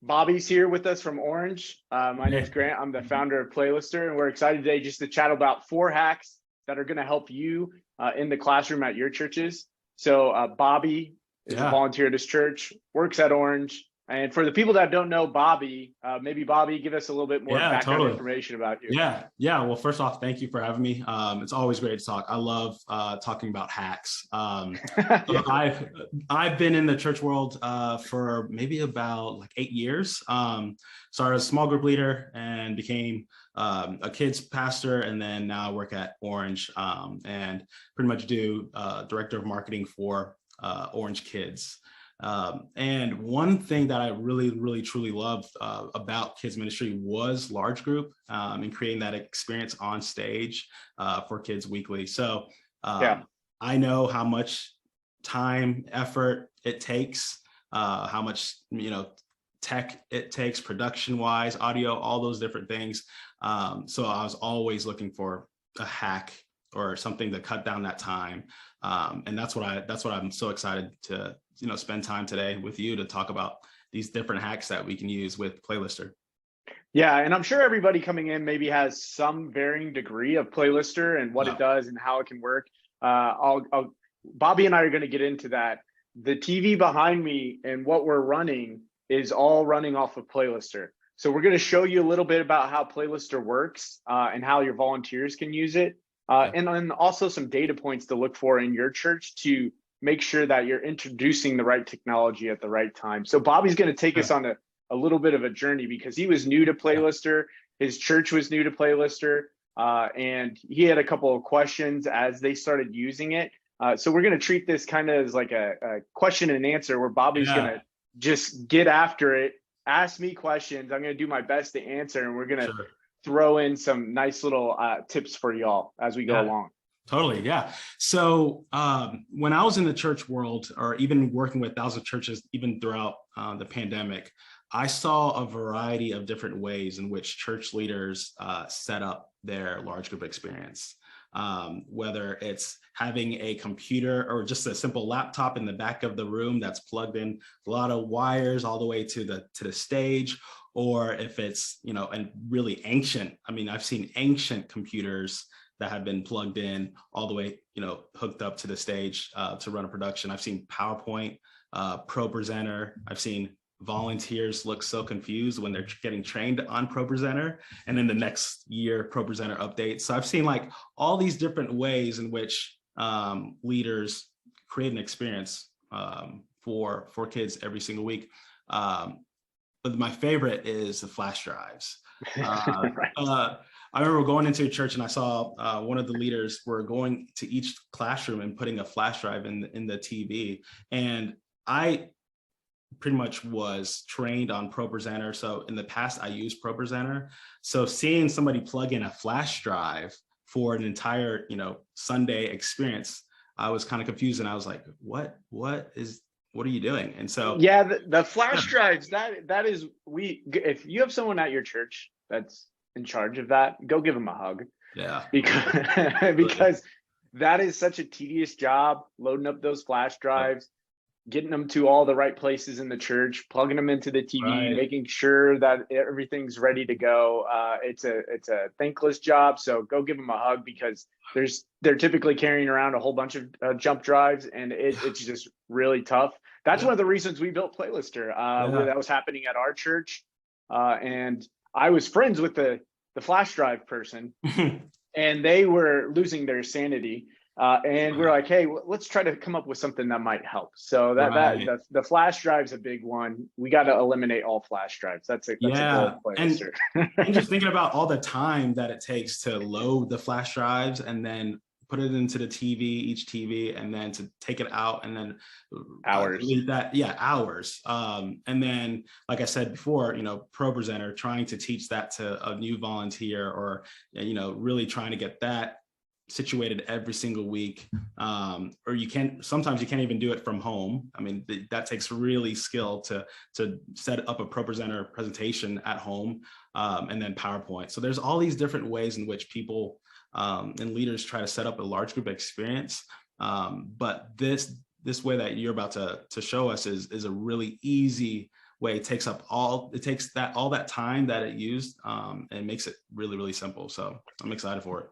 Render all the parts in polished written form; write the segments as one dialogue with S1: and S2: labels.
S1: Bobby's here with us from Orange. My name is Grant. I'm the founder of Playlister, and we're excited today just to chat about 4 hacks that are going to help you in the classroom at your churches. So Bobby is a volunteer at his church, works at Orange. And for the people that don't know Bobby, maybe Bobby, give us a little bit more background information about you.
S2: Yeah. Well, first off, thank you for having me. It's always great to talk. I love talking about hacks. I've been in the church world for maybe about like 8 years. Started as a small group leader and became a kids pastor, and then now I work at Orange and pretty much do director of marketing for Orange Kids. And one thing that I really truly loved about kids ministry was large group and creating that experience on stage for kids weekly. So I know how much time, effort it takes, how much tech it takes, production wise, audio, all those different things. So I was always looking for a hack or something to cut down that time. And that's what I'm so excited to spend time today with you to talk about these different hacks that we can use with Playlister.
S1: Yeah, and I'm sure everybody coming in maybe has some varying degree of Playlister and what it does and how it can work. Bobby and I are going to get into that. The TV behind me and what we're running is all running off of Playlister. So we're going to show you a little bit about how Playlister works and how your volunteers can use it. And then also some data points to look for in your church to make sure that you're introducing the right technology at the right time. So Bobby's going to take us on a little bit of a journey because he was new to Playlister. His church was new to Playlister, and he had a couple of questions as they started using it. So we're going to treat this kind of as like a question and answer where Bobby's going to just get after it, ask me questions. I'm going to do my best to answer, and we're going to throw in some nice little tips for y'all as we go along.
S2: Totally. Yeah. So when I was in the church world, or even working with thousands of churches, even throughout the pandemic, I saw a variety of different ways in which church leaders set up their large group experience. Whether it's having a computer or just a simple laptop in the back of the room that's plugged in a lot of wires all the way to the stage, or if it's, and really ancient. I mean, I've seen ancient computers that have been plugged in all the way, hooked up to the stage to run a production. I've seen PowerPoint, ProPresenter. I've seen volunteers look so confused when they're getting trained on ProPresenter, and then the next year ProPresenter updates. So I've seen like all these different ways in which leaders create an experience for kids every single week. But my favorite is the flash drives. I remember going into a church and I saw one of the leaders were going to each classroom and putting a flash drive in the TV. And I pretty much was trained on ProPresenter. So in the past, I used ProPresenter. So seeing somebody plug in a flash drive for an entire, Sunday experience, I was kind of confused. And I was like, what are you doing? And so
S1: the flash drives, that is, if you have someone at your church that's in charge of that, go give them a hug. Because that is such a tedious job, loading up those flash drives, getting them to all the right places in the church, plugging them into the TV, making sure that everything's ready to go. It's a thankless job, so go give them a hug because they're typically carrying around a whole bunch of jump drives, and it's just really tough. That's one of the reasons we built Playlister. Where that was happening at our church, and I was friends with the flash drive person, and they were losing their sanity. And we're like, hey, let's try to come up with something that might help. So the flash drive's a big one. We got to eliminate all flash drives. That's a goal of Playlister.
S2: And just thinking about all the time that it takes to load the flash drives and then put it into the each TV, and then to take it out and then
S1: hours.
S2: Hours. And then, like I said before, ProPresenter, trying to teach that to a new volunteer, or really trying to get that situated every single week, or sometimes you can't even do it from home. I mean, that takes really skill to set up a ProPresenter presentation at home, and then PowerPoint. So there's all these different ways in which people and leaders try to set up a large group experience. But this way that you're about to show us is a really easy way takes all that time that it used, and makes it really, really simple. So I'm excited for it.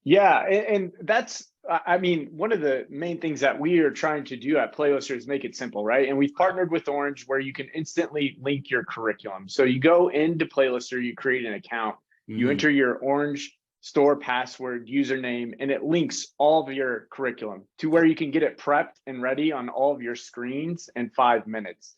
S1: Yeah, and that's, I mean, one of the main things that we are trying to do at Playlister is make it simple, right? And we've partnered with Orange where you can instantly link your curriculum. So you go into Playlister, you create an account, you enter your Orange store password, username, and it links all of your curriculum to where you can get it prepped and ready on all of your screens in 5 minutes.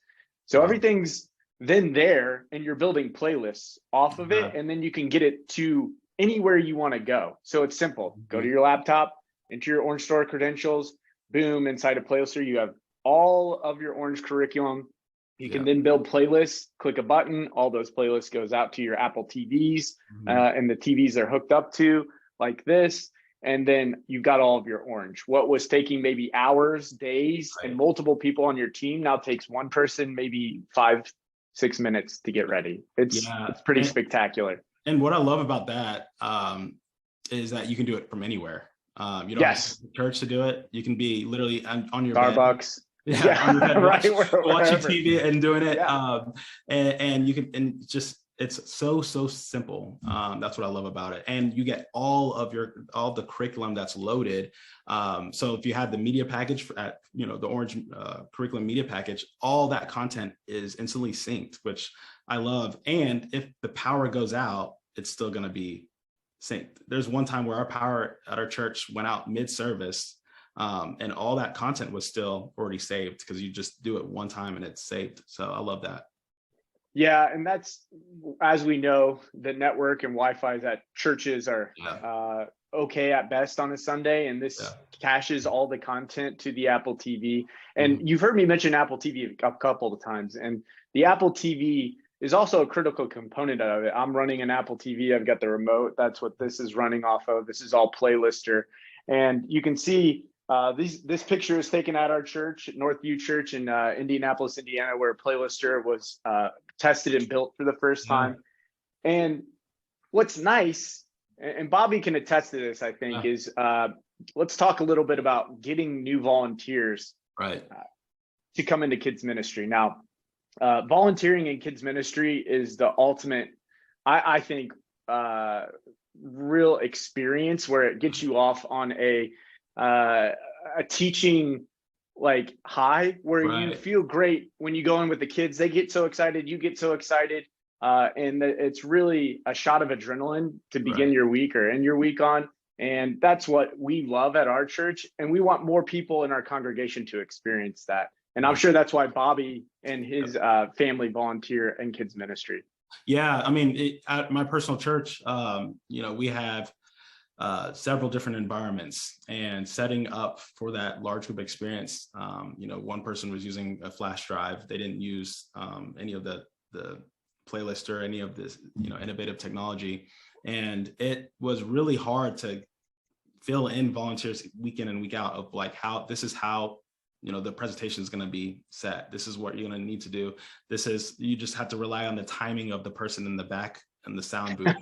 S1: So everything's then there, and you're building playlists off of it, and then you can get it to anywhere you want to go. So it's simple. Go to your laptop, enter your Orange Store credentials, boom, inside of Playlister, you have all of your Orange curriculum. You can then build playlists, click a button, all those playlists goes out to your Apple TVs, and the TVs are hooked up to like this. And then you've got all of your Orange. What was taking maybe hours, days, and multiple people on your team now takes one person, maybe 5-6 minutes to get ready. It's pretty spectacular.
S2: And what I love about that is that you can do it from anywhere. You don't have to church to do it. You can be literally on your
S1: Starbucks.
S2: bed. On your bed, watching TV and doing it. And you can, and just, it's so simple. That's what I love about it. And you get all the curriculum that's loaded. So if you had the media package at, the Orange curriculum media package, all that content is instantly synced, which I love. And if the power goes out, it's still going to be synced. There's one time where our power at our church went out mid-service, and all that content was still already saved because you just do it one time and it's saved. So I love that.
S1: Yeah, and that's, as we know, the network and Wi-Fi at churches are okay at best on a Sunday, and this caches all the content to the Apple TV. And you've heard me mention Apple TV a couple of times, and the Apple TV is also a critical component of it. I'm running an Apple TV. I've got the remote. That's what this is running off of. This is all Playlister. And you can see this picture is taken at our church, Northview Church in Indianapolis, Indiana, where Playlister was tested and built for the first time. And what's nice, and Bobby can attest to this, I think, is let's talk a little bit about getting new volunteers to come into kids ministry. Now, volunteering in kids ministry is the ultimate, I think, real experience where it gets you off on a teaching like high, where you feel great when you go in with the kids. They get so excited, you get so excited, and it's really a shot of adrenaline to begin your week or end your week on. And that's what we love at our church, and we want more people in our congregation to experience that. And I'm sure that's why Bobby and his family volunteer in kids ministry. Yeah,
S2: I mean, at my personal church, we have several different environments, and setting up for that large group experience. One person was using a flash drive. They didn't use any of the playlist or any of this, innovative technology. And it was really hard to fill in volunteers week in and week out of like how the presentation is going to be set. This is what you're going to need to do. You just have to rely on the timing of the person in the back and the sound booth.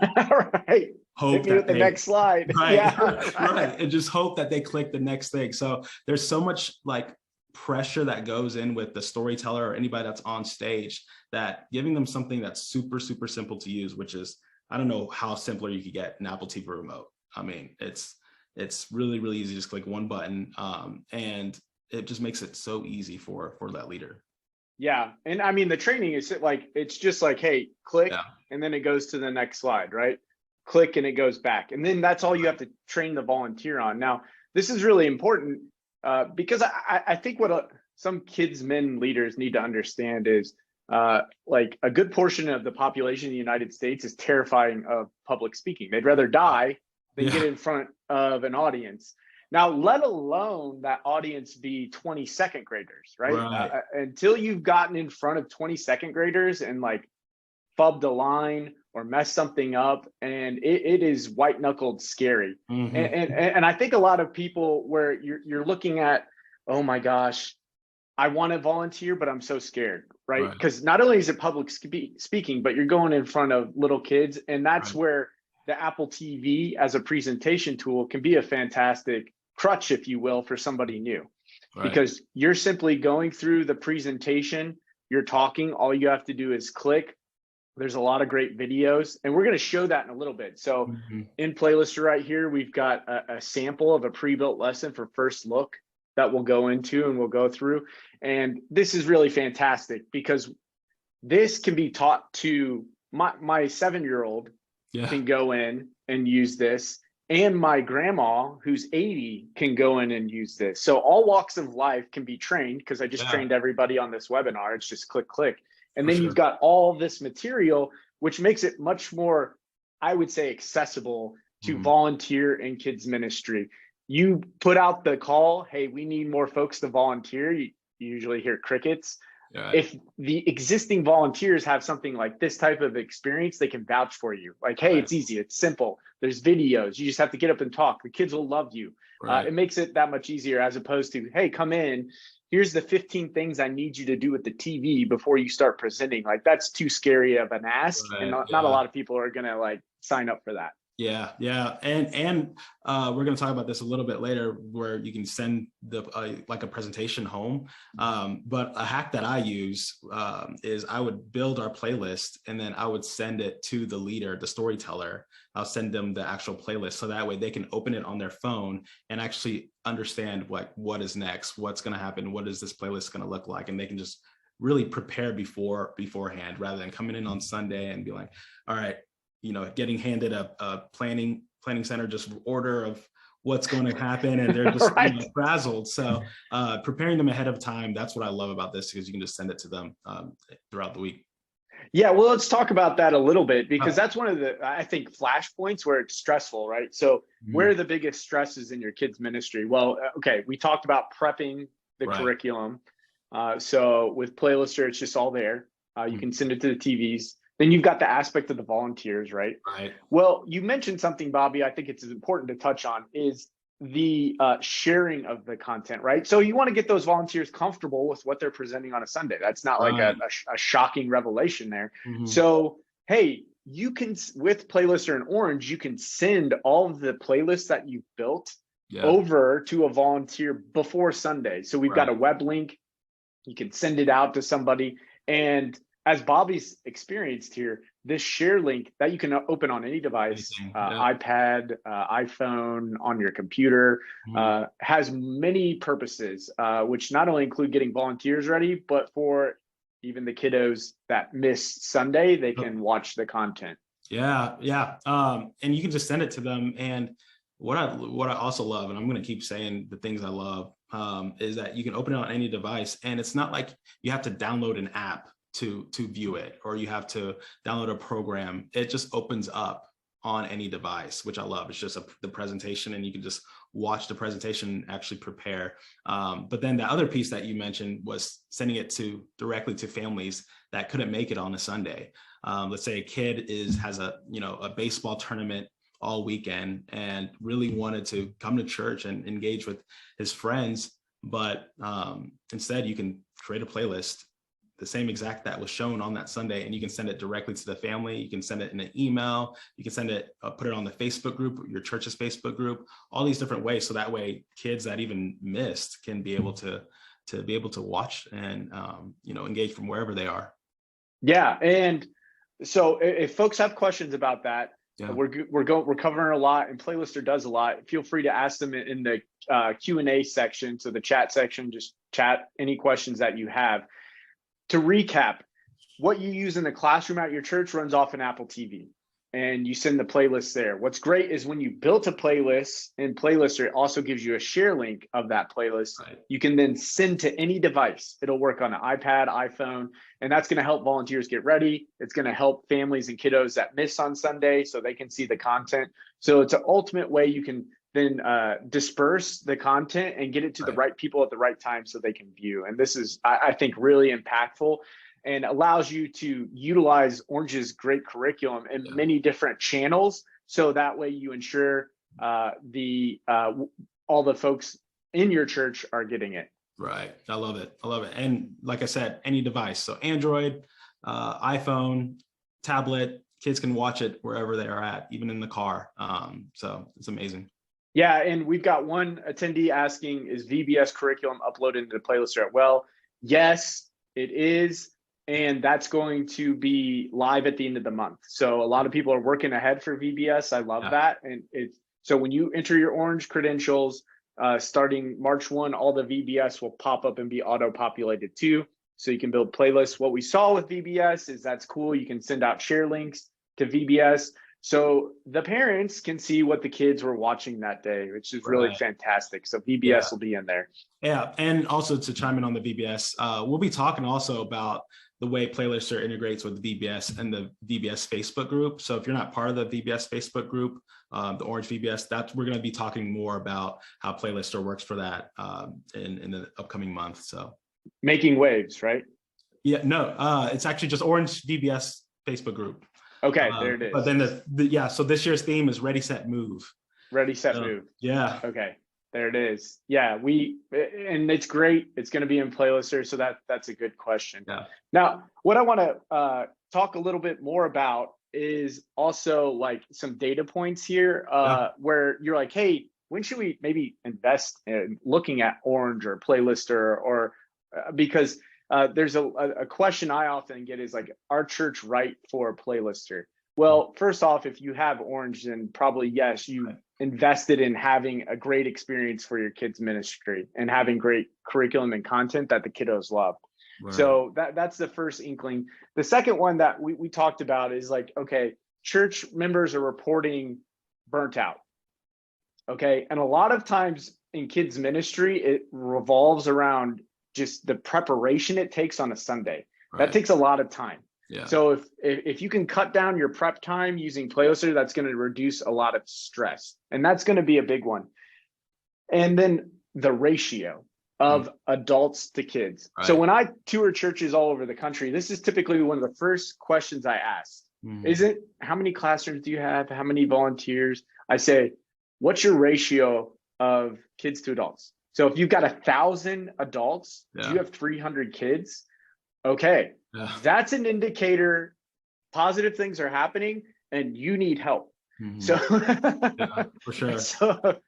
S2: Hope that the next slide. And just hope that they click the next thing. So there's so much like pressure that goes in with the storyteller or anybody that's on stage, that giving them something that's super simple to use, which is, I don't know how simpler you could get an Apple TV remote. I mean, it's really easy. Just click one button, and it just makes it so easy for that leader. Yeah. And I mean, the training is like, it's just like, hey, click, and then it goes to the next slide, right? Click and it goes back. And then that's all you have to train the volunteer on. Now, this is really important because I think what some kids men leaders need to understand is like a good portion of the population in the United States is terrifying of public speaking. They'd rather die than get in front of an audience. Now, let alone that audience be 22nd graders, right? Until you've gotten in front of 22nd graders and like fubbed a line or messed something up, and it is white knuckled scary. And I think a lot of people where you're looking at, oh my gosh, I want to volunteer, but I'm so scared, right? Because not only is it public speaking, but you're going in front of little kids, and that's where the Apple TV as a presentation tool can be a fantastic crutch, if you will, for somebody new, because you're simply going through the presentation
S1: you're talking, all you have to do is click. There's a lot of great videos, and we're going to show that in a little bit. So in Playlister right here, we've got a sample of a pre-built lesson for First Look that we'll go into and we'll go through. And this is really fantastic because this can be taught to my 7-year-old can go in and use this, and my grandma who's 80 can go in and use this. So all walks of life can be trained, because I just trained everybody on this webinar. It's just click, click. And then you've got all this material, which makes it much more, I would say, accessible to volunteer in kids ministry. You put out the call, hey, we need more folks to volunteer. You usually hear crickets. If the existing volunteers have something like this type of experience, they can vouch for you. Like, hey, it's easy, it's simple. There's videos. You just have to get up and talk. The kids will love you. It makes it that much easier, as opposed to, hey, come in. Here's the 15 things I need you to do with the TV before you start presenting. Like, that's too scary of an ask, and not a lot of people are gonna like sign up for that.
S2: Yeah, and we're going to talk about this a little bit later, where you can send the like a presentation home. But a hack that I use is I would build our playlist, and then I would send it to the leader, the storyteller. I'll send them the actual playlist, so that way they can open it on their phone and actually understand what is next, what's going to happen, what is this playlist going to look like, and they can just really prepare beforehand, rather than coming in on Sunday and be like, all right, getting handed a planning center just order of what's going to happen, and they're just frazzled. So preparing them ahead of time, that's what I love about this, because you can just send it to them throughout the week.
S1: Yeah, well, let's talk about that a little bit, because that's one of the, I think, flashpoints where it's stressful, right? So where are the biggest stresses in your kids' ministry? Well, okay, we talked about prepping the curriculum. So with Playlister, it's just all there. You can send it to the TVs. Then you've got the aspect of the volunteers, right? Well, you mentioned something, Bobby, I think it's important to touch on, is the sharing of the content, right? So you want to get those volunteers comfortable with what they're presenting on a Sunday. That's not like a shocking revelation there. So, hey, you can, with Playlister and Orange, you can send all of the playlists that you've built over to a volunteer before Sunday. So we've got a web link. You can send it out to somebody. And as Bobby's experienced here, this share link that you can open on any device, iPad, iPhone, on your computer, has many purposes, which not only include getting volunteers ready, but for even the kiddos that missed Sunday, they can watch the content.
S2: And you can just send it to them. And what I also love, and I'm going to keep saying the things I love, is that you can open it on any device, and it's not like you have to download an app to view it, or you have to download a program. It just opens up on any device, which I love. It's just the presentation, and you can just watch the presentation and actually prepare. But then the other piece that you mentioned was sending it directly to families that couldn't make it on a Sunday. Let's say a kid has a baseball tournament all weekend and really wanted to come to church and engage with his friends, but instead you can create a playlist, the same exact that was shown on that Sunday, and you can send it directly to the family. You can send it in an email. You can send it, put it on the Facebook group, your church's Facebook group, all these different ways. So that way kids that even missed can be able to watch and, engage from wherever they are. Yeah.
S1: And so if folks have questions about that, we're covering a lot, and Playlister does a lot. Feel free to ask them in the Q&A section. So the chat section, just chat any questions that you have. To recap, what you use in the classroom at your church runs off an Apple TV, and you send the playlist there. What's great is when you built a playlist in Playlister, it also gives you a share link of that playlist. You can then send to any device. It'll work on an iPad, iPhone, and that's going to help volunteers get ready. It's going to help families and kiddos that miss on Sunday so they can see the content. So it's an ultimate way you can then disperse the content and get it to the right people at the right time so they can view. And this is, I think, really impactful, and allows you to utilize Orange's great curriculum in many different channels. So that way you ensure all the folks in your church are getting it.
S2: Right. I love it. And like I said, any device. So Android, iPhone, tablet, kids can watch it wherever they are at, even in the car. So it's amazing.
S1: Yeah, and we've got one attendee asking, is VBS curriculum uploaded into the Playlister? Well, yes, it is. and that's going to be live at the end of the month. So a lot of people are working ahead for VBS. I love that. And it's so when you enter your orange credentials, starting March 1, all the VBS will pop up and be auto-populated too. So you can build playlists. What we saw with VBS is that's cool. You can send out share links to VBS. So the parents can see what the kids were watching that day, which is really fantastic. So VBS will be in there.
S2: Yeah, and also to chime in on the VBS, we'll be talking also about the way Playlister integrates with VBS and the VBS Facebook group. So if you're not part of the VBS Facebook group, the Orange VBS, we're going to be talking more about how Playlister works for that in the upcoming month. So
S1: making waves, right?
S2: Yeah, no, it's actually just Orange VBS Facebook group.
S1: Okay, there it is.
S2: But then so this year's theme is Ready, Set, Move.
S1: Ready, Set, Move.
S2: Yeah.
S1: Okay, there it is. Yeah, and it's great. It's going to be in Playlister, so that's a good question.
S2: Yeah.
S1: Now, what I want to talk a little bit more about is also like some data points here where you're like, hey, when should we maybe invest in looking at Orange or Playlister or because there's a question I often get is like, our church right for Playlister? Well, first off, if you have Orange, then probably yes, you invested in having a great experience for your kids' ministry and having great curriculum and content that the kiddos love. Right. So that's the first inkling. The second one that we talked about is like, okay, church members are reporting burnt out. Okay, and a lot of times in kids' ministry, it revolves around just the preparation it takes on a Sunday. Right. That takes a lot of time. Yeah. So if you can cut down your prep time using Playlister, that's going to reduce a lot of stress, and that's going to be a big one. And then the ratio of adults to kids. Right. So when I tour churches all over the country, this is typically one of the first questions I ask. Isn't how many classrooms do you have? How many volunteers? I say, what's your ratio of kids to adults? So if you've got 1,000 adults, do you have 300 kids? Okay, that's an indicator positive things are happening and you need help. So
S2: for sure.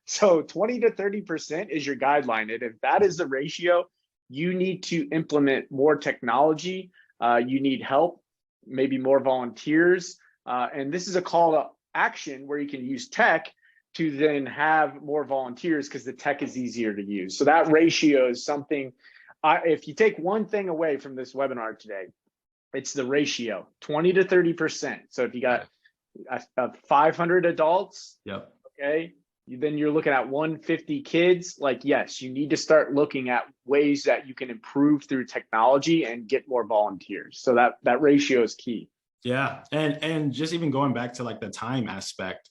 S1: So 20 to 30% is your guideline. And if that is the ratio, you need to implement more technology. You need help, maybe more volunteers. And this is a call to action where you can use tech to then have more volunteers because the tech is easier to use. So that ratio is something, if you take one thing away from this webinar today, it's the ratio, 20 to 30%. So if you got 500 adults, okay, then you're looking at 150 kids. Like, yes, you need to start looking at ways that you can improve through technology and get more volunteers. So that ratio is key.
S2: Yeah, and just even going back to like the time aspect.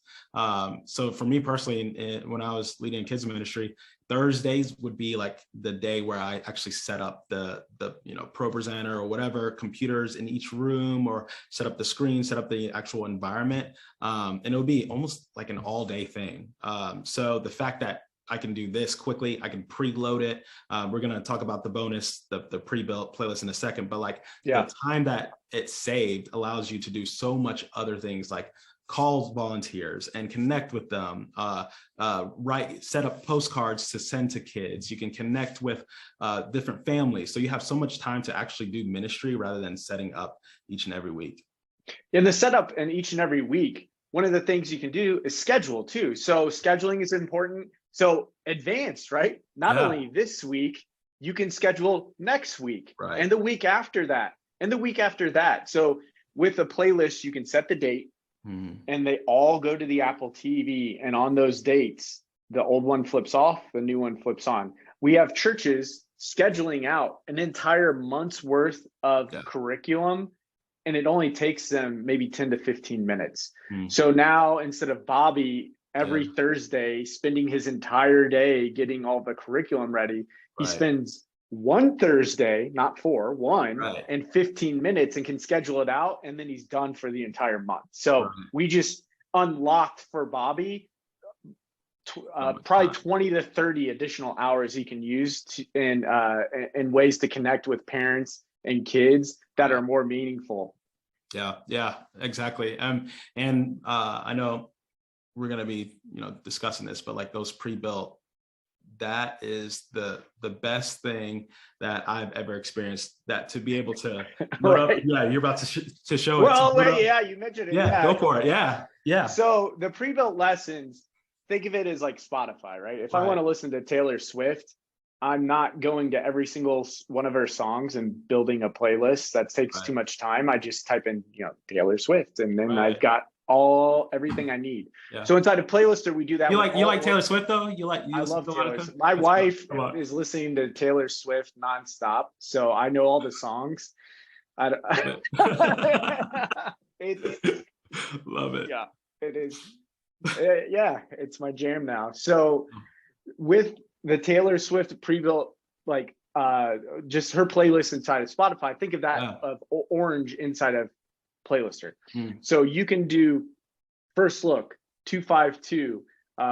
S2: So for me personally, when I was leading kids ministry, Thursdays would be like the day where I actually set up the ProPresenter or whatever computers in each room, or set up the screen, set up the actual environment, and it would be almost like an all-day thing. So the fact that I can do this quickly, I can preload it. We're going to talk about the bonus, the pre-built playlist in a second, but like the time that it's saved allows you to do so much other things, like call volunteers and connect with them, set up postcards to send to kids. You can connect with different families. So you have so much time to actually do ministry rather than setting up each and every week.
S1: In the setup and each and every week, one of the things you can do is schedule too. So scheduling is important. So advanced, right? Not only this week, you can schedule next week and the week after that and the week after that. So with a playlist, you can set the date and they all go to the Apple TV. And on those dates, the old one flips off, the new one flips on. We have churches scheduling out an entire month's worth of curriculum, and it only takes them maybe 10 to 15 minutes. So now instead of Bobby every Thursday spending his entire day getting all the curriculum ready, he spends one Thursday, not four, and 15 minutes, and can schedule it out, and then he's done for the entire month. So we just unlocked for Bobby probably 20 to 30 additional hours he can use in ways to connect with parents and kids that are more meaningful.
S2: Yeah, exactly. And I know we're going to be, discussing this, but like those pre-built that is the best thing that I've ever experienced. That to be able to load up,
S1: Right.
S2: yeah, you're about to show it.
S1: Well, wait, yeah, you mentioned it.
S2: Yeah,
S1: Yeah.
S2: go for it. Yeah.
S1: So the pre-built lessons, think of it as like Spotify, right? If I want to listen to Taylor Swift, I'm not going to every single one of her songs and building a playlist. That takes too much time. I just type in, Taylor Swift, and then I've got everything I need.
S2: Yeah.
S1: So inside of Playlister, we do that.
S2: You like Taylor Swift though? I
S1: love Taylor Swift. My wife is listening to Taylor Swift nonstop, so I know all the songs.
S2: Love it.
S1: Yeah, it is. Yeah, it's my jam now. So with the Taylor Swift pre-built, like just her playlist inside of Spotify, think of that of Orange inside of Playlister. So you can do First Look, 252.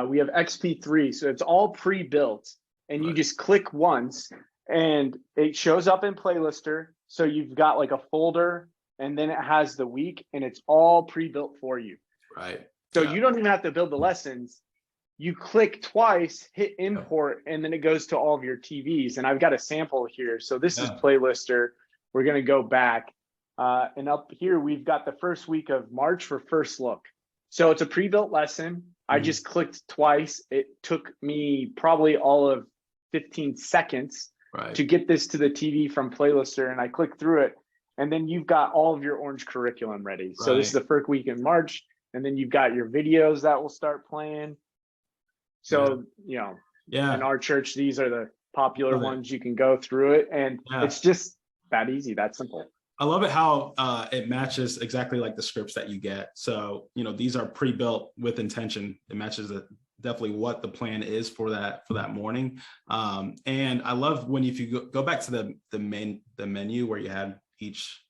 S1: We have XP3, so it's all pre-built, and you just click once, and it shows up in Playlister. So you've got like a folder, and then it has the week, and it's all pre-built for you.
S2: Right.
S1: So you don't even have to build the lessons. You click twice, hit import, and then it goes to all of your TVs. And I've got a sample here. So this is Playlister. We're going to go back. And up here, we've got the first week of March for First Look. So it's a pre-built lesson. I just clicked twice. It took me probably all of 15 seconds to get this to the TV from Playlister. And I clicked through it. And then you've got all of your Orange curriculum ready. So this is the first week in March. And then you've got your videos that will start playing. So, in our church, these are the popular ones. You can go through it, and it's just that easy, that simple.
S2: I love it how it matches exactly like the scripts that you get. So, these are pre-built with intention. It matches definitely what the plan is for that morning. And I love when if you go back to the menu where you had each,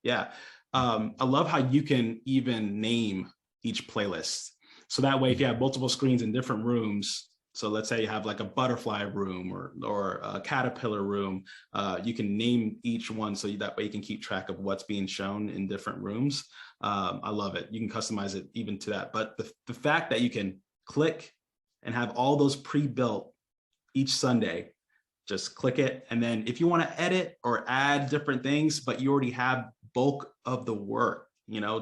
S2: I love how you can even name each playlist. So that way, if you have multiple screens in different rooms, so let's say you have like a butterfly room or a caterpillar room, you can name each one so that way you can keep track of what's being shown in different rooms. I love it. You can customize it even to that. But the fact that you can click and have all those pre-built each Sunday, just click it. And then if you want to edit or add different things, but you already have bulk of the work,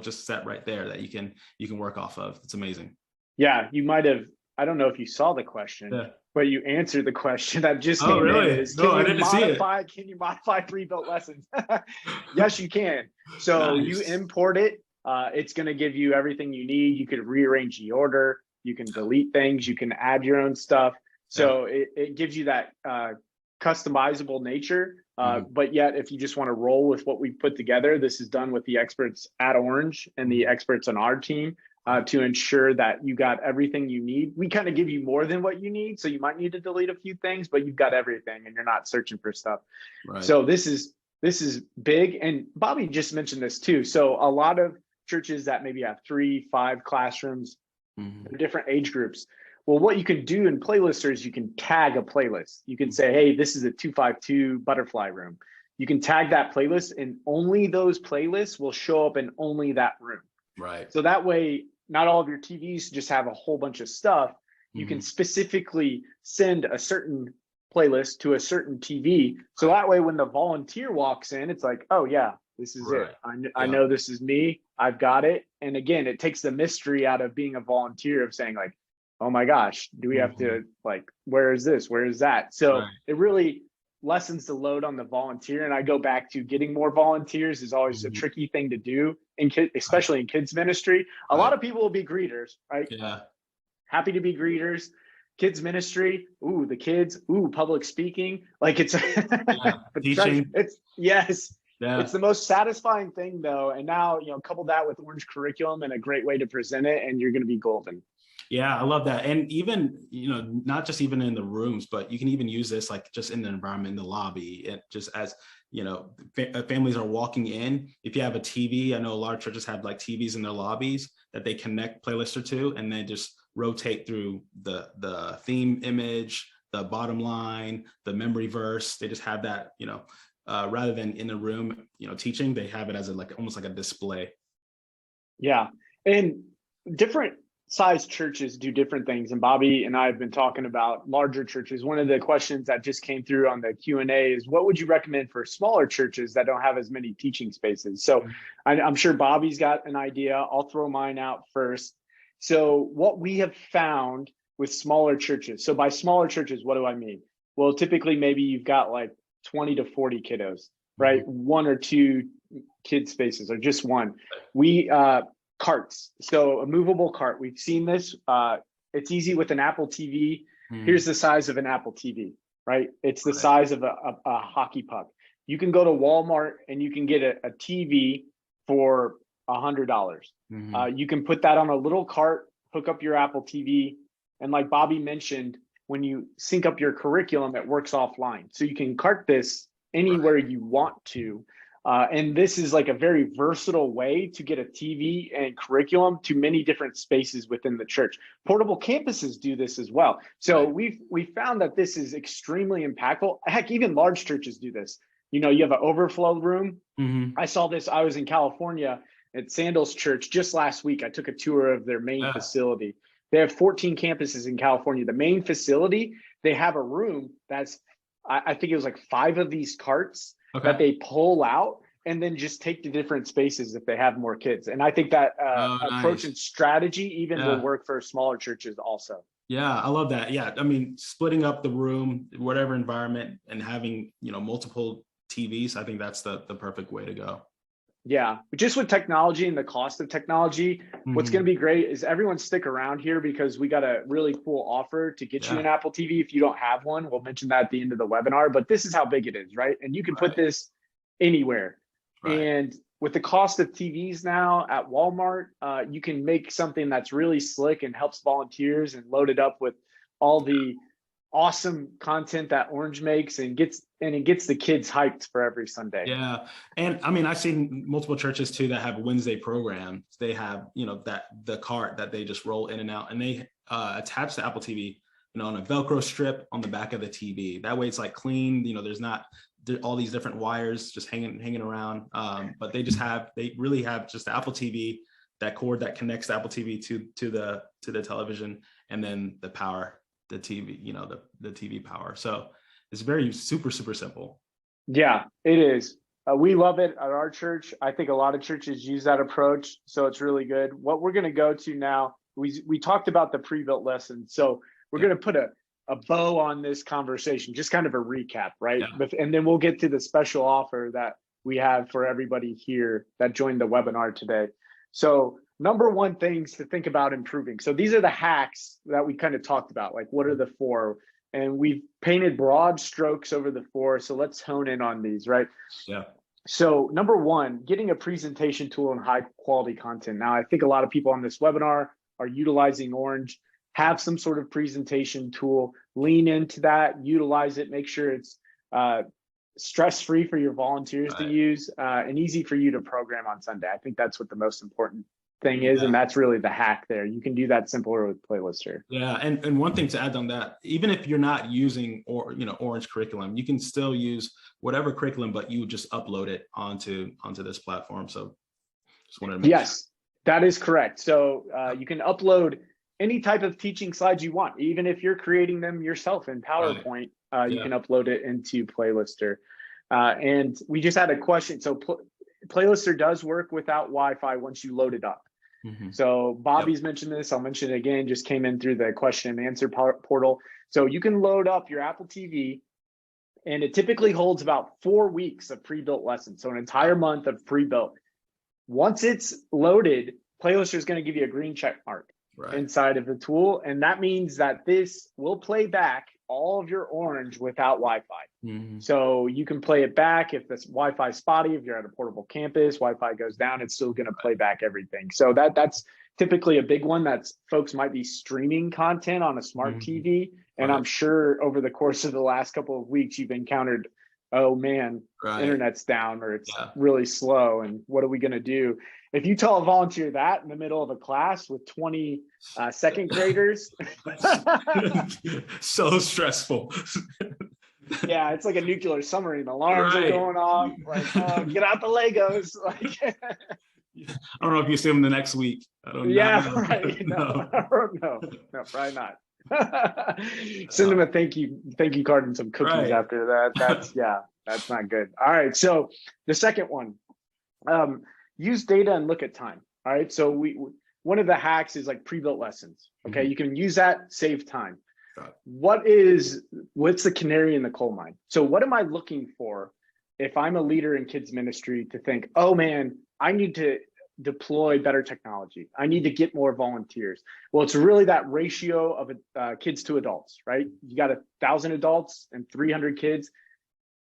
S2: just set right there that you can work off of. It's amazing.
S1: Yeah, you might have. I don't know if you saw the question, but you answered the question that just came in. Is, can you modify pre-built lessons? Yes, you can. So you import it. It's going to give you everything you need. You could rearrange the order. You can delete things. You can add your own stuff. So it gives you that customizable nature. But yet, if you just want to roll with what we put together, this is done with the experts at Orange and the experts on our team. To ensure that you got everything you need. We kind of give you more than what you need. So you might need to delete a few things, but you've got everything and you're not searching for stuff. So this is big. And Bobby just mentioned this too. So a lot of churches that maybe have 3-5 classrooms, different age groups. Well, what you can do in Playlister is you can tag a playlist. You can say, hey, this is a 252 butterfly room. You can tag that playlist, and only those playlists will show up in only that room. So that way, not all of your TVs just have a whole bunch of stuff. You can specifically send a certain playlist to a certain TV. So that way, when the volunteer walks in, it's like, oh yeah, this is it. I know this is me. I've got it. And again, it takes the mystery out of being a volunteer of saying like, oh my gosh, do we have to like, where is this? Where is that? So it really lessens the load on the volunteer. And I go back to getting more volunteers is always a tricky thing to do, especially in kids ministry. A lot of people will be greeters, right? Happy to be greeters. Kids ministry, ooh, the kids, ooh, public speaking. Like it's
S2: teaching.
S1: It's the most satisfying thing though. And now, couple that with Orange curriculum and a great way to present it, and you're going to be golden.
S2: Yeah, I love that. And even, not just even in the rooms, but you can even use this like just in the environment, in the lobby, and just as, families are walking in. If you have a TV, I know a lot of churches have like TVs in their lobbies that they connect Playlister to, and they just rotate through the theme image, the bottom line, the memory verse. They just have that, rather than in the room, teaching, they have it as almost like a display.
S1: Yeah. And different sized churches do different things. And Bobby and I have been talking about larger churches. One of the questions that just came through on the Q&A is, what would you recommend for smaller churches that don't have as many teaching spaces? So I'm sure Bobby's got an idea. I'll throw mine out first. So what we have found with smaller churches, so by smaller churches, what do I mean? Well, typically maybe you've got like 20 to 40 kiddos, right? One or two kid spaces, or just one. We carts, so a movable cart. We've seen this. It's easy with an Apple TV. Here's the size of an Apple TV, right? It's the size of a hockey puck. You can go to Walmart and you can get a TV for $100. You can put that on a little cart, hook up your Apple TV, and like Bobby mentioned, when you sync up your curriculum, it works offline. So you can cart this anywhere you want to. And this is like a very versatile way to get a TV and curriculum to many different spaces within the church. Portable campuses do this as well. So we've found that this is extremely impactful. Heck, even large churches do this. You know, you have an overflow room. I saw this. I was in California at Sandals Church just last week. I took a tour of their main facility. They have 14 campuses in California. The main facility, they have a room that's, I think it was like 5 of these carts that they pull out and then just take to different spaces if they have more kids. And I think that approach and strategy even will work for smaller churches also.
S2: Yeah, I love that. Yeah, I mean, splitting up the room, whatever environment, and having, you know, multiple TVs, I think that's the perfect way to go.
S1: Yeah, just with technology and the cost of technology, what's going to be great is everyone stick around here, because we got a really cool offer to get you an Apple TV if you don't have one. We'll mention that at the end of the webinar, but this is how big it is, right? And you can put this anywhere. And with the cost of TVs now at Walmart, you can make something that's really slick and helps volunteers and load it up with all the awesome content that Orange makes, and it gets the kids hyped for every Sunday.
S2: Yeah. And I mean, I've seen multiple churches too that have Wednesday programs. They have, you know, that the cart that they just roll in and out, and they attach the Apple TV, you know, on a Velcro strip on the back of the TV. That way it's like clean, you know, there's not all these different wires just hanging around. But they really have just the Apple TV, that cord that connects the Apple TV to the television, and then the power, the TV, you know, the TV power. So it's very super simple.
S1: Yeah, it is. We love it at our church. I think a lot of churches use that approach, so it's really good. What we're going to go to now, we talked about the pre-built lesson, so we're going to put a bow on this conversation, just kind of a recap, right? And then we'll get to the special offer that we have for everybody here that joined the webinar today. So number one things to think about improving. So these are the hacks that we kind of talked about, like what are the 4? And we've painted broad strokes over the 4. So let's hone in on these, right?
S2: Yeah.
S1: So number 1, getting a presentation tool and high quality content. Now, I think a lot of people on this webinar are utilizing Orange, have some sort of presentation tool, lean into that, utilize it, make sure it's stress-free for your volunteers to use, and easy for you to program on Sunday. I think that's what the most important thing is, and that's really the hack there. You can do that simpler with Playlister.
S2: Yeah, and one thing to add on that, even if you're not using Orange curriculum, you can still use whatever curriculum, but you just upload it onto this platform. So just wanted to make sure.
S1: That is correct. So you can upload any type of teaching slides you want, even if you're creating them yourself in PowerPoint. You can upload it into Playlister. And we just had a question. So Playlister does work without Wi-Fi once you load it up. So Bobby's mentioned this. I'll mention it again. Just came in through the question and answer portal. So you can load up your Apple TV, and it typically holds about 4 weeks of pre-built lessons. So an entire month of pre-built. Once it's loaded, Playlister is going to give you a green check mark inside of the tool. And that means that this will play back all of your Orange without Wi-Fi. So you can play it back if this Wi-Fi is spotty. If you're at a portable campus, Wi-Fi goes down, it's still going to play back everything. So that's typically a big one. That's folks might be streaming content on a smart TV. And I'm sure over the course of the last couple of weeks, you've encountered, oh man, internet's down, or it's really slow. And what are we going to do? If you tell a volunteer that in the middle of a class with 20 second graders.
S2: So stressful.
S1: Yeah, it's like a nuclear submarine. Alarms are going off. Like, get out the Legos. Like,
S2: I don't know if you see them the next week. I don't know.
S1: Yeah, right. No, no, probably not. Send them a thank you card and some cookies after that. That's not good. All right. So the second one, use data and look at time. All right. So one of the hacks is like pre-built lessons. Okay. You can use that, save time. What's the canary in the coal mine? So what am I looking for if I'm a leader in kids ministry to think, oh man, I need to deploy better technology. I need to get more volunteers. Well, it's really that ratio of kids to adults, right? You got 1,000 adults and 300 kids.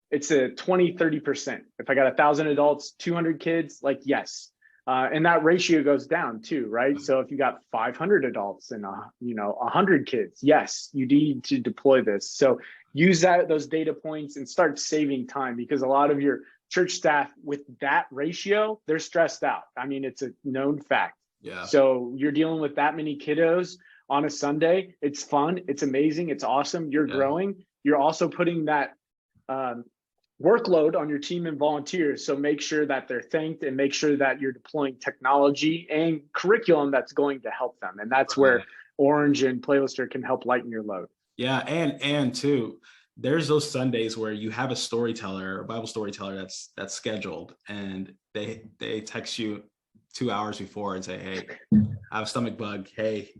S1: It's a 20-30%. If I got 1,000 adults, 200 kids, like, yes. And that ratio goes down too, right? So if you got 500 adults and 100 kids, yes, you need to deploy this. So use those data points and start saving time, because a lot of your church staff with that ratio, they're stressed out. I mean, it's a known fact.
S2: Yeah.
S1: So you're dealing with that many kiddos on a Sunday. It's fun. It's amazing. It's awesome. You're growing. You're also putting that workload on your team and volunteers. So make sure that they're thanked and make sure that you're deploying technology and curriculum that's going to help them. And that's where Orange and Playlister can help lighten your load.
S2: Yeah. And too, there's those Sundays where you have a storyteller, a Bible storyteller that's scheduled, and they text you 2 hours before and say, hey, I have a stomach bug. Hey,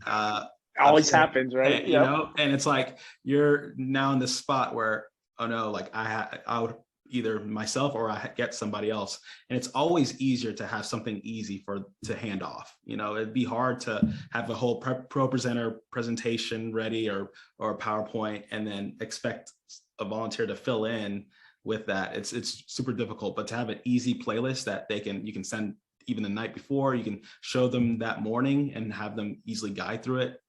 S1: always happens, right?
S2: Hey, you know, and it's like, you're now in this spot where, oh no, like I would either myself or I get somebody else. And it's always easier to have something easy to hand off. You know, it'd be hard to have a whole ProPresenter presentation ready or a PowerPoint and then expect a volunteer to fill in with that. It's super difficult, but to have an easy playlist that you can send even the night before, you can show them that morning and have them easily guide through it,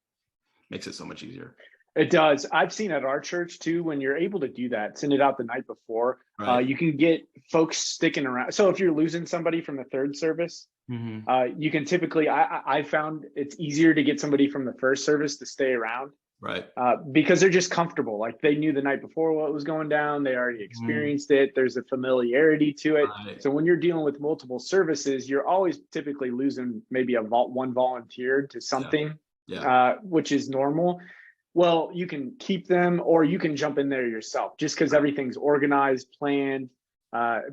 S2: makes it so much easier.
S1: It does. I've seen at our church too, when you're able to do that, send it out the night before, you can get folks sticking around. So if you're losing somebody from the third service, you can typically, I found it's easier to get somebody from the first service to stay around.
S2: Right.
S1: Because they're just comfortable. Like they knew the night before what was going down. They already experienced it. There's a familiarity to it. Right. So when you're dealing with multiple services, you're always typically losing maybe one volunteer to something, which is normal. Well, you can keep them or you can jump in there yourself just because everything's organized, planned.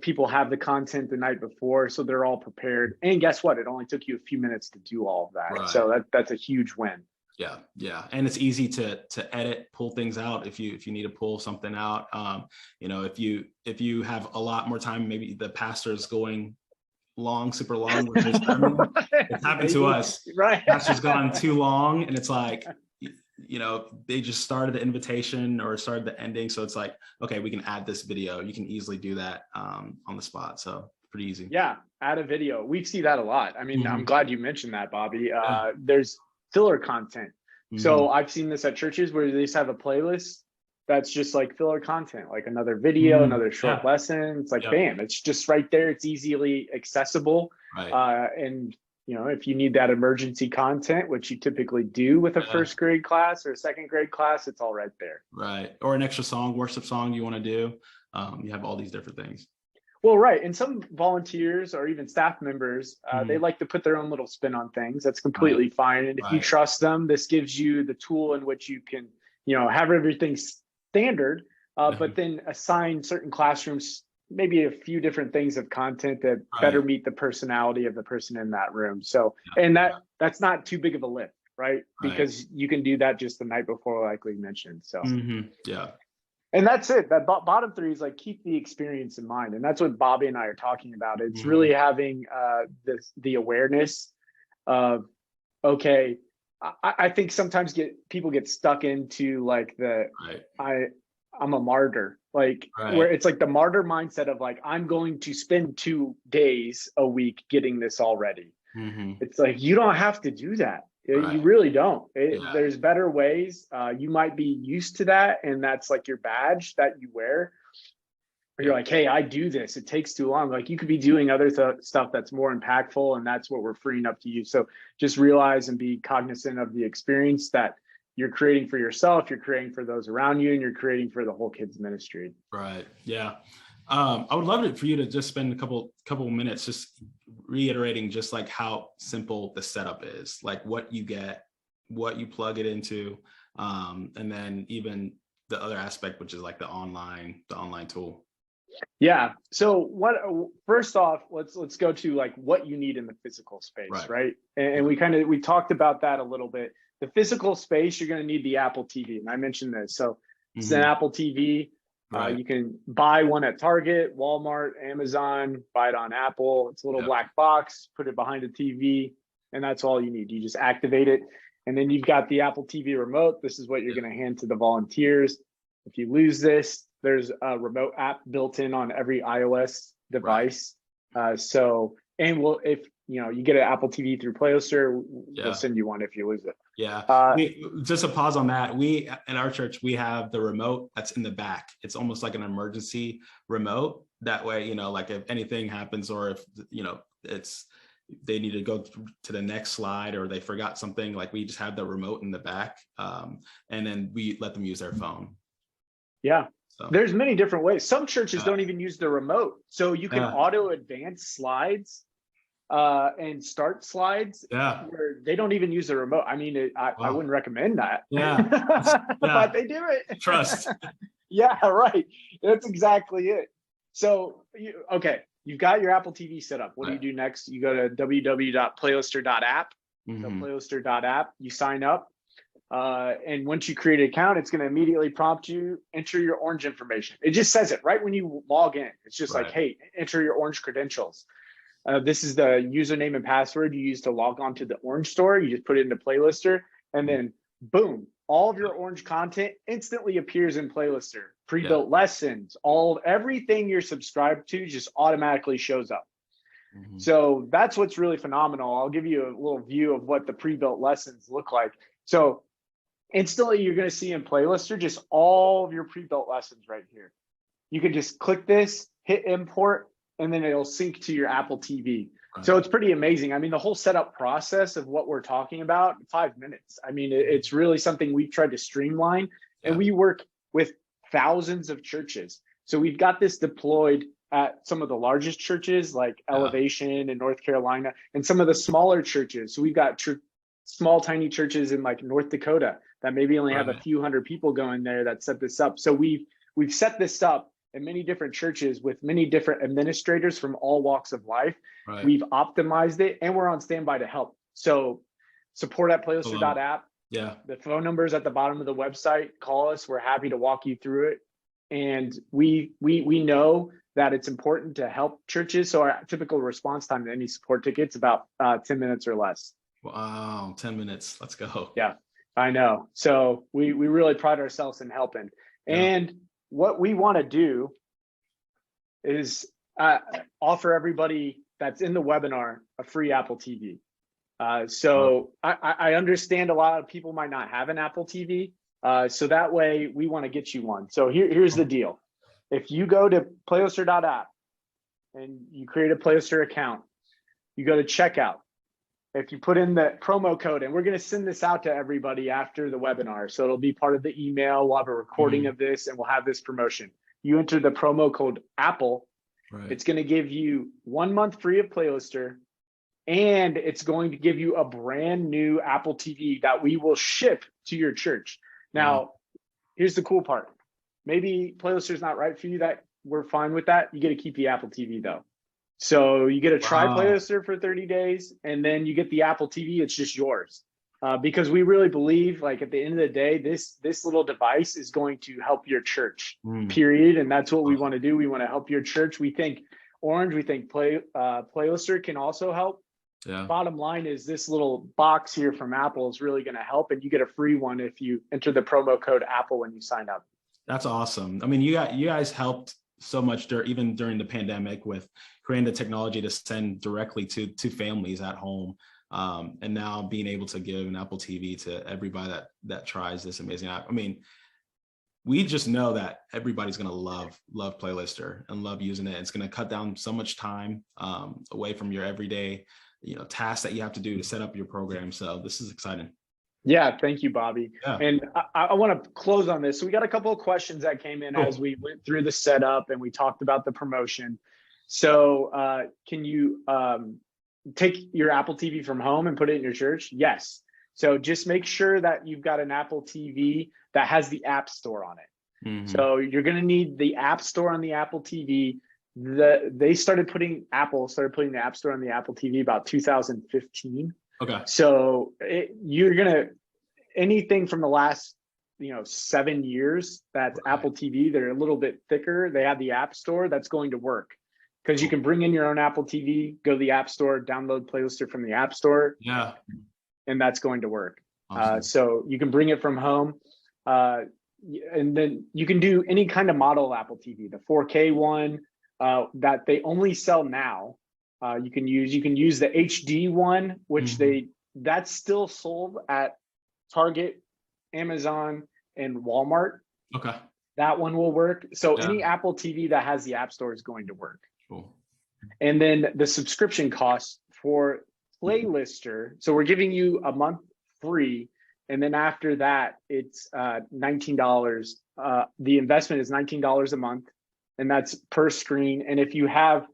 S1: People have the content the night before, so they're all prepared. And guess what? It only took you a few minutes to do all of that. Right. So that's a huge win.
S2: Yeah. And it's easy to edit, pull things out if you need to pull something out. If you have a lot more time, maybe the pastor is going super long with his sermon. It's happened to us. Right. Pastor's gone too long, and it's like, they just started the invitation or started the ending. So it's like, okay, we can add this video. You can easily do that on the spot. So pretty easy.
S1: Yeah. Add a video. We see that a lot. I mean, I'm glad you mentioned that, Bobby. There's filler content. So I've seen this at churches where they just have a playlist that's just like filler content, like another video, another short lesson. It's like, bam, it's just right there. It's easily accessible. Right. And if you need that emergency content, which you typically do with a first grade class or a second grade class, it's all right there.
S2: Right. Or an extra song, worship song you want to do. You have all these different things.
S1: Well, right. And some volunteers or even staff members, they like to put their own little spin on things. That's completely fine. And if you trust them, this gives you the tool in which you can, have everything standard, but then assign certain classrooms maybe a few different things of content that better meet the personality of the person in that room. So, and that's not too big of a lift, right? Because you can do that just the night before, like we mentioned. So, and that's it. That bottom three is like, keep the experience in mind. And that's what Bobby and I are talking about. It's really having the awareness of, okay, I think sometimes people get stuck into like I'm a martyr, like where it's like the martyr mindset of like, I'm going to spend 2 days a week getting this all ready. It's like, you don't have to do that. You really don't. There's better ways. You might be used to that, and that's like your badge that you wear. Or you're like, hey, I do this. It takes too long. Like you could be doing other stuff that's more impactful, and that's what we're freeing up to you. So just realize and be cognizant of the experience that you're creating for yourself, you're creating for those around you, and you're creating for the whole kids ministry.
S2: Right. Yeah. I would love it for you to just spend a couple minutes just reiterating just like how simple the setup is, like what you get, what you plug it into, and then even the other aspect, which is like the online tool.
S1: Yeah. So first off, let's go to like what you need in the physical space, right? And we talked about that a little bit. The physical space, you're going to need the Apple TV. And I mentioned this. So it's an Apple TV. You can buy one at Target, Walmart, Amazon, buy it on Apple. It's a little black box, put it behind a TV, and that's all you need. You just activate it. And then you've got the Apple TV remote. This is what you're going to hand to the volunteers. If you lose this, there's a remote app built in on every iOS device. If you get an Apple TV through Playlister, we'll send you one if you lose it.
S2: Just a pause on that. We in our church, we have the remote that's in the back. It's almost like an emergency remote. That way, like if anything happens, or if they need to go to the next slide, or they forgot something, like we just have the remote in the back, and then we let them use their phone. So
S1: there's many different ways. Some churches don't even use the remote, so you can auto advance slides and start slides where they don't even use the remote. I mean, I wouldn't recommend that. But they do it.
S2: Trust.
S1: Right. That's exactly it. So you've got your Apple TV set up. What do you do next? You go to www.playlister.app. So playlister.app, you sign up. And once you create an account, it's going to immediately prompt you, enter your orange information. It just says it right when you log in. It's just like, hey, enter your orange credentials. This is the username and password you use to log on to the Orange store. You just put it into Playlister, and then boom, all of your Orange content instantly appears in Playlister. Pre-built lessons, everything you're subscribed to just automatically shows up. So that's what's really phenomenal. I'll give you a little view of what the pre-built lessons look like. So instantly you're going to see in Playlister just all of your pre-built lessons right here. You can just click this, hit import, and then it'll sync to your Apple TV. So it's pretty amazing. I mean, the whole setup process of what we're talking about, 5 minutes. I mean, it's really something we've tried to streamline, and we work with thousands of churches. So we've got this deployed at some of the largest churches like Elevation in North Carolina, and some of the smaller churches. So we've got small, tiny churches in like North Dakota that maybe only have a few hundred people going there that set this up. So we've set this up in many different churches with many different administrators from all walks of life. We've optimized it, and we're on standby to help. So support at playlister.app. The phone number is at the bottom of the website. Call us. We're happy to walk you through it. And we know that it's important to help churches. So our typical response time to any support ticket is about 10 minutes or less.
S2: Wow, 10 minutes. Let's go.
S1: Yeah, I know. So we really pride ourselves in helping. And what we want to do is offer everybody that's in the webinar a free Apple TV. I understand a lot of people might not have an Apple TV. So that way we want to get you one. So here's the deal. If you go to playlister.app and you create a Playlister account, you go to checkout. If you put in the promo code, and we're going to send this out to everybody after the webinar, so it'll be part of the email. We'll have a recording of this, and we'll have this promotion. You enter the promo code Apple. It's going to give you 1 month free of Playlister, and it's going to give you a brand new Apple TV that we will ship to your church. Now, here's the cool part. Maybe Playlister is not right for you. That we're fine with that. You get to keep the Apple TV though. So you get to try Playlister for 30 days, and then you get the Apple TV. It's just yours. Because we really believe, like, at the end of the day, this little device is going to help your church, period. And that's what we want to do. We want to help your church. We think Orange, we think Playlister can also help. Bottom line is this little box here from Apple is really going to help, and you get a free one if you enter the promo code Apple when you sign up. That's awesome. I mean, you guys helped so much even during the pandemic with creating the technology to send directly to families at home. And now being able to give an Apple TV to everybody that tries this amazing app. I mean, we just know that everybody's going to love Playlister and love using it. It's going to cut down so much time away from your everyday, tasks that you have to do to set up your program. So this is exciting. Yeah, thank you, Bobby. Yeah. And I want to close on this. So we got a couple of questions that came in as we went through the setup and we talked about the promotion. So can you take your Apple TV from home and put it in your church? Yes. So just make sure that you've got an Apple TV that has the App Store on it.
S2: Mm-hmm.
S1: So you're going to need the App Store on the Apple TV. Apple started putting the App Store on the Apple TV about 2015.
S2: Okay.
S1: So you're going to, anything from the last 7 years, that's right. Apple TV, they're a little bit thicker. They have the App Store that's going to work, because you can bring in your own Apple TV, go to the App Store, download Playlister from the App Store.
S2: Yeah.
S1: And that's going to work.
S2: Awesome.
S1: So you can bring it from home. And then you can do any kind of model Apple TV, the 4K one that they only sell now. You can use the HD one, which that's still sold at Target, Amazon, and Walmart.
S2: Okay.
S1: That one will work. So any Apple TV that has the App Store is going to work.
S2: Cool. And
S1: then the subscription costs for Playlister. So we're giving you a month free. And then after that, it's $19. The investment is $19 a month, and that's per screen. And if you have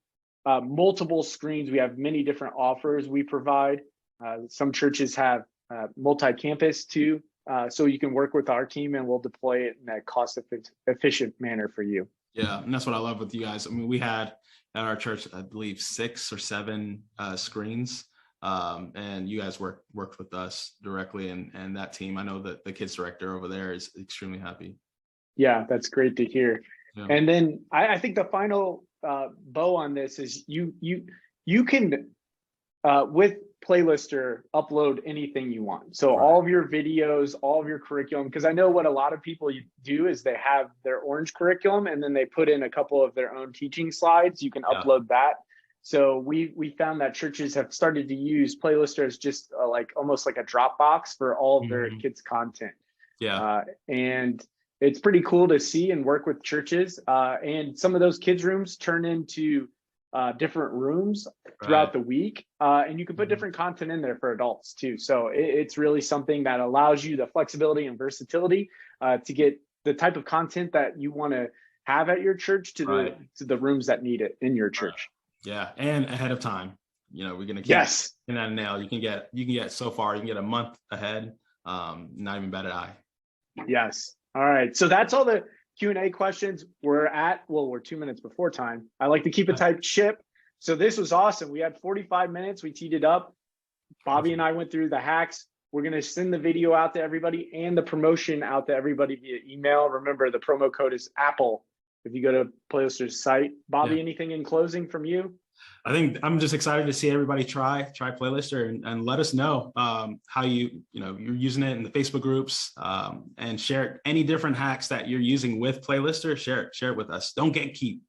S1: multiple screens, we have many different offers we provide. Some churches have multi-campus too. So you can work with our team and we'll deploy it in a cost-efficient manner for you.
S2: Yeah, and that's what I love with you guys. I mean, we had at our church, I believe, 6 or 7 screens. And you guys worked with us directly, and that team, I know that the kids director over there is extremely happy.
S1: Yeah, that's great to hear. Yeah. And then I think the final bow on this is you can with Playlister upload anything you want. So all of your videos, all of your curriculum, because I know what a lot of people do is they have their orange curriculum and then they put in a couple of their own teaching slides. You can upload that. So we found that churches have started to use Playlister as just almost like a Dropbox for all of their kids' content.
S2: Yeah.
S1: And it's pretty cool to see and work with churches. And some of those kids' rooms turn into different rooms throughout the week. And you can put different content in there for adults too. So it's really something that allows you the flexibility and versatility to get the type of content that you want to have at your church to the rooms that need it in your church.
S2: Yeah, and ahead of time. We're gonna keep in that nail. You can get so far. You can get a month ahead. Not even bad at eye.
S1: Yes. All right. So that's all the Q&A questions. We're 2 minutes before time. I like to keep a tight ship. So this was awesome. We had 45 minutes. We teed it up. Bobby and I went through the hacks. We're gonna send the video out to everybody and the promotion out to everybody via email. Remember, the promo code is Apple. If you go to Playlister's site. Bobby, anything in closing from you?
S2: I think I'm just excited to see everybody try Playlister and let us know how you're using it in the Facebook groups, and share any different hacks that you're using with Playlister. Share it with us. Don't gatekeep.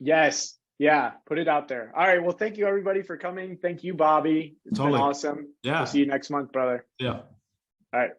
S1: Yes. Yeah. Put it out there. All right. Well, thank you everybody for coming. Thank you, Bobby. It's been awesome.
S2: Yeah.
S1: We'll see you next month, brother.
S2: Yeah.
S1: All right.